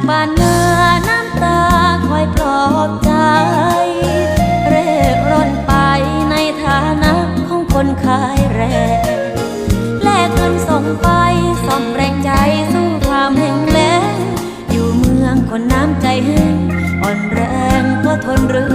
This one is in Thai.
บ้านนาน้ำตาคอยปลอบใจเร่ร่อนไปในฐานะของคนขายแรงแลกเงินส่งไปส่อมแรงใจสู้ความแห้งแล้งอยู่เมืองคนน้ำใจแห้งอ่อนแรงก็ทนเรือ